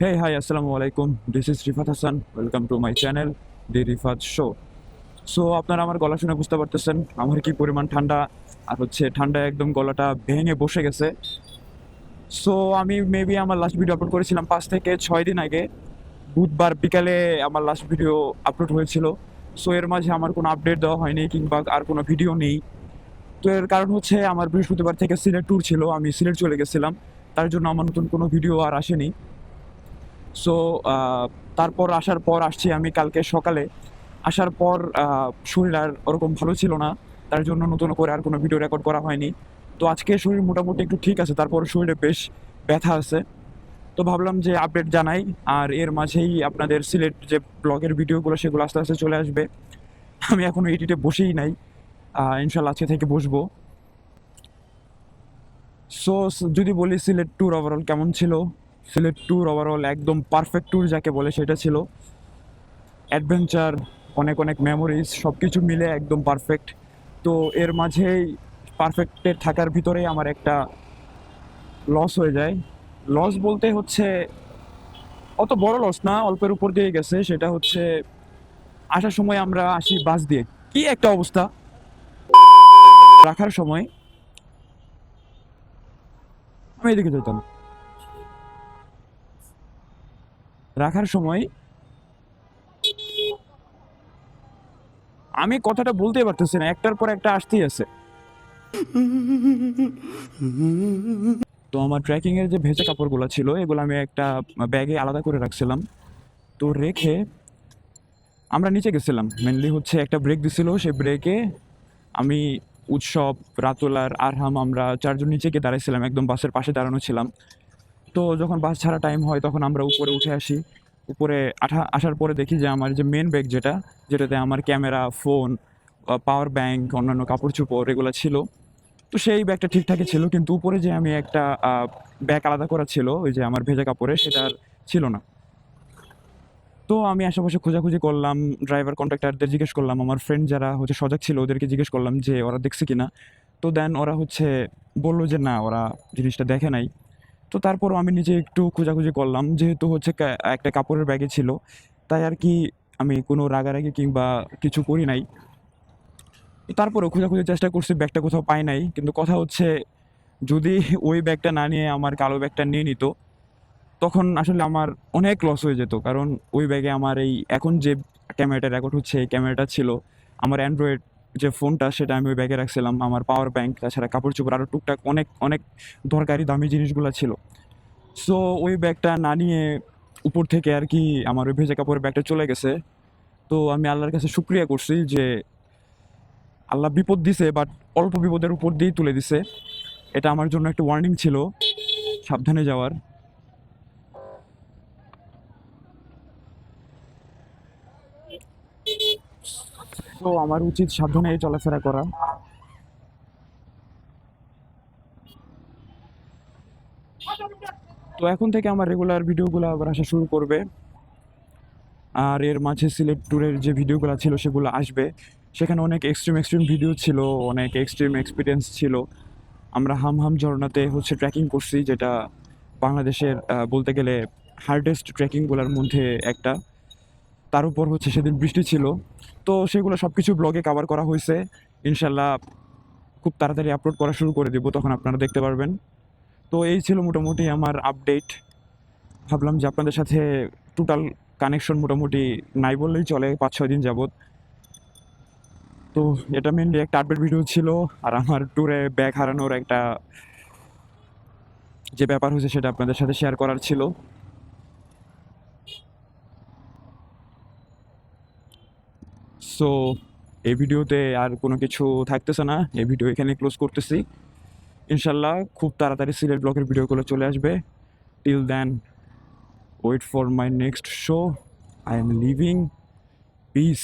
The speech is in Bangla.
Hey, hi, assalamu alaikum. This is Rifat Hassan. Welcome to my channel, The Rifat Show. So আপনারা আমার গলা শুনে বুঝতে পারতেছেন আমার কি পরিমাণ ঠান্ডা, আর হচ্ছে ঠান্ডায় একদম গলাটা ভেঙে বসে গেছে। সো আমি মেবি আমার লাস্ট ভিডিও আপলোড করেছিলাম 5 থেকে 6 দিন আগে, বুধবার বিকালে আমার লাস্ট ভিডিও আপলোড হয়েছিল। সো এর মাঝে আমার কোনো আপডেট দেওয়া হয়নি কিংবা আর কোনো ভিডিও নেই। তো এর কারণ হচ্ছে আমার বৃহস্পতিবার থেকে সিলেট ট্যুর ছিল, আমি সিলেট চলে গেছিলাম, তার জন্য আমার নতুন কোনো ভিডিও আর আসেনি। সো তারপর আসার পর আসছি আমি কালকে সকালে। আসার পর শরীর আর ওরকম ভালো ছিল না, তার জন্য নতুন করে আর কোনো ভিডিও রেকর্ড করা হয়নি। তো আজকে শরীর মোটামুটি একটু ঠিক আছে, তারপর শরীরে বেশ ব্যথা আছে। তো ভাবলাম যে আপডেট জানাই, আর এর মাঝেই আপনাদের সিলেট যে ব্লগের ভিডিওগুলো সেগুলো আস্তে আস্তে চলে আসবে। আমি এখনও এডিটে বসেই নাই, ইনশাল্লাহ আজকে থেকে বসবো। সো যদি বলি সিলেট ট্যুর ওভারঅল কেমন ছিল, সিলেট ট্যুর ওভারঅল একদম পারফেক্ট ট্যুর যাকে বলে সেটা ছিল। অ্যাডভেঞ্চার, অনেক অনেক মেমোরিজ, সব কিছু মিলে একদম পারফেক্ট। তো এর মাঝেই পারফেক্টের থাকার ভিতরেই আমার একটা লস হয়ে যায়। লস বলতে হচ্ছে অত বড় লস না, অল্পের উপর দিয়ে গেছে। সেটা হচ্ছে আসার সময় আমরা আসি বাস দিয়ে, কি একটা অবস্থা। রাখার সময় আমি এদিকে যেতাম, রাখার সময় আমি কথাটা বলতে পারতেছি না, একটার পর একটা আসতেই আছে। তো আমার ট্রেকিংয়ের যে ভেজা কাপড়গুলো ছিল এগুলো আমি একটা ব্যাগে আলাদা করে রাখছিলাম। তো রেখে আমরা নিচে গেছিলাম, মেনলি হচ্ছে একটা ব্রেক দিছিল, সেই ব্রেকে আমি, উৎসব, রাতুল আর আরহাম আমরা চারজন নিচে গিয়ে দাঁড়াইছিলাম, একদম বাসের পাশে দাঁড়ানো ছিলাম। তো যখন বাস ছাড়া টাইম হয় তখন আমরা উপরে উঠে আসি। উপরে আসার পরে দেখি যে আমার যে মেন ব্যাগ যেটাতে আমার ক্যামেরা, ফোন, পাওয়ার ব্যাংক, অন্যান্য কাপড় চোপড় এগুলো ছিল, তো সেই ব্যাগটা ঠিকঠাকই ছিল। কিন্তু উপরে যে আমি একটা ব্যাগ আলাদা করা ছিল ওই যে আমার ভেজা কাপড়ে, সেটা আর ছিল না। তো আমি আশেপাশে খোঁজাখুঁজি করলাম, ড্রাইভার কন্ট্রাক্টরদের জিজ্ঞেস করলাম, আমার ফ্রেন্ড যারা হচ্ছে সজাগ ছিল ওদেরকে জিজ্ঞেস করলাম যে ওরা দেখছে কিনা। তো দেন ওরা হচ্ছে বললো যে না, ওরা জিনিসটা দেখে নাই। তো তারপরও আমি নিজে একটু খোঁজাখুঁজি করলাম, যেহেতু হচ্ছে একটা কাপড়ের ব্যাগে ছিল, তাই আর কি আমি কোনো রাগারাগি কিংবা কিছু করি নাই। তো তারপরেও খোঁজাখুঁজির চেষ্টা করছি, ব্যাগটা কোথাও পাই নাই। কিন্তু কথা হচ্ছে যদি ওই ব্যাগটা না নিয়ে আমার কালো ব্যাগটা নিয়ে নিত, তখন আসলে আমার অনেক লস হয়ে যেত। কারণ ওই ব্যাগে আমার এই এখন যে ক্যামেরাটা রেকর্ড হচ্ছে এই ক্যামেরাটা ছিল, আমার অ্যান্ড্রয়েড যে ফোনটা সেটা আমি ওই ব্যাগে রাখছিলাম, আমার পাওয়ার ব্যাংক, তাছাড়া কাপড় চোপড় আরও টুকটাক অনেক অনেক দরকারি দামি জিনিসগুলো ছিল। সো ওই ব্যাগটা না নিয়ে উপর থেকে আর কি আমার ওই ভেজা কাপড়ের ব্যাগটা চলে গেছে। তো আমি আল্লাহর কাছে শুক্রিয়া করছি যে আল্লাহ বিপদ দিছে, বাট অল্প বিপদের উপর দিয়েই তুলে দিছে। এটা আমার জন্য একটা ওয়ার্নিং ছিল সাবধানে যাওয়ার। তো আমার উচিত সাবধানে চলাফেরা করা। তো এখন থেকে আমার রেগুলার ভিডিওগুলো আবার আসা শুরু করবে। আর এর মাঝে সিলেট ট্যুরের যে ভিডিওগুলো ছিল সেগুলো আসবে। সেখানে অনেক এক্সট্রিম এক্সট্রিম ভিডিও ছিল, অনেক এক্সট্রিম এক্সপিরিয়েন্স ছিল। আমরা হামহাম ঝরনাতে হচ্ছে ট্রেকিং করছি, যেটা বাংলাদেশের বলতে গেলে হার্ডেস্ট ট্রেকিংগুলোর মধ্যে একটা। তার উপর হচ্ছে সেদিন বৃষ্টি ছিল। তো সেগুলো সব কিছু ব্লগে কভার করা হয়েছে। ইনশাল্লাহ খুব তাড়াতাড়ি আপলোড করা শুরু করে দেবো, তখন আপনারা দেখতে পারবেন। তো এই ছিল মোটামুটি আমার আপডেট। ভাবলাম যে আপনাদের সাথে টোটাল কানেকশন মোটামুটি নাই বললেই চলে 5-6 দিন যাবৎ। তো এটা মেনলি একটা আপডেট ভিডিও ছিল, আর আমার ট্যুরে ব্যাগ হারানোর একটা যে ব্যাপার হয়েছে সেটা আপনাদের সাথে শেয়ার করার ছিল। সো এই ভিডিওতে আর কোনো কিছু থাকতেছে না, এই ভিডিও এখানে ক্লোজ করতেছি। ইনশাল্লাহ খুব তাড়াতাড়ি সিলেট ব্লগের ভিডিওগুলো চলে আসবে। Till then, wait for my next show. I am leaving. Piece.